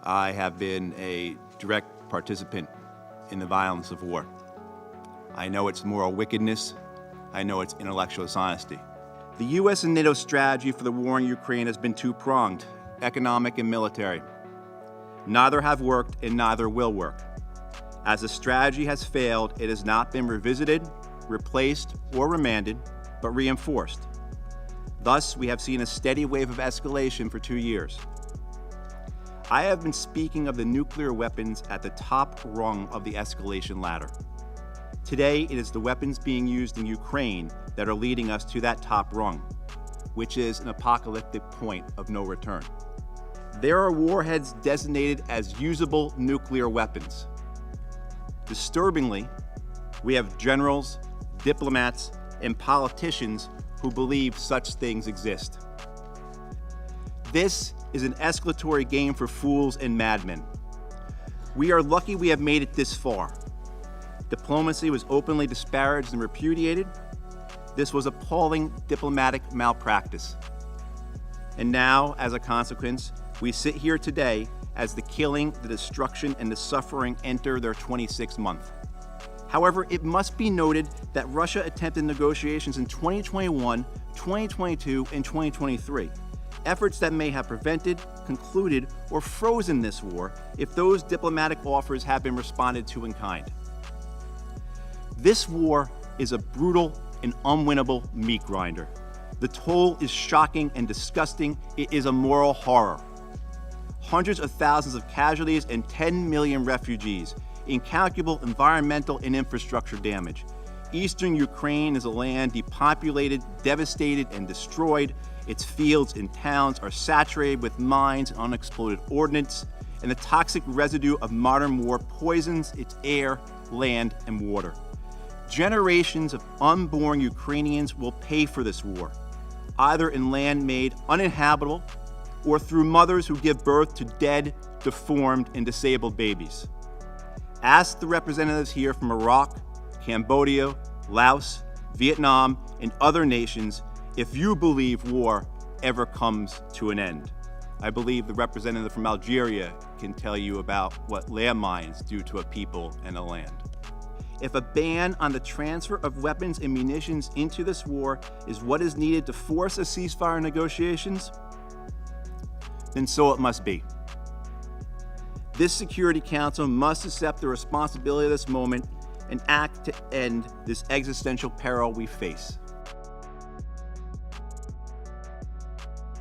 I have been a direct participant in the violence of war. I know its moral wickedness. I know its intellectual dishonesty. The U.S. and NATO strategy for the war in Ukraine has been two-pronged, economic and military. Neither have worked and neither will work. As the strategy has failed, it has not been revisited, replaced, or remanded, but reinforced. Thus, we have seen a steady wave of escalation for 2 years. I have been speaking of the nuclear weapons at the top rung of the escalation ladder. Today, it is the weapons being used in Ukraine that are leading us to that top rung, which is an apocalyptic point of no return. There are warheads designated as usable nuclear weapons. Disturbingly, we have generals, diplomats, and politicians who believe such things exist. This is an escalatory game for fools and madmen. We are lucky we have made it this far. Diplomacy was openly disparaged and repudiated. This was appalling diplomatic malpractice. And now, as a consequence, we sit here today as the killing, the destruction, and the suffering enter their 26th month. However, it must be noted that Russia attempted negotiations in 2021, 2022, and 2023, efforts that may have prevented, concluded, or frozen this war if those diplomatic offers have been responded to in kind. This war is a brutal and unwinnable meat grinder. The toll is shocking and disgusting. It is a moral horror. Hundreds of thousands of casualties and 10 million refugees, incalculable environmental and infrastructure damage. Eastern Ukraine is a land depopulated, devastated, and destroyed. Its fields and towns are saturated with mines and unexploded ordnance, and the toxic residue of modern war poisons its air, land, and water. Generations of unborn Ukrainians will pay for this war, either in land made uninhabitable or through mothers who give birth to dead, deformed, and disabled babies. Ask the representatives here from Iraq, Cambodia, Laos, Vietnam, and other nations if you believe war ever comes to an end. I believe the representative from Algeria can tell you about what landmines do to a people and a land. If a ban on the transfer of weapons and munitions into this war is what is needed to force a ceasefire negotiations, then so it must be. This Security Council must accept the responsibility of this moment and act to end this existential peril we face.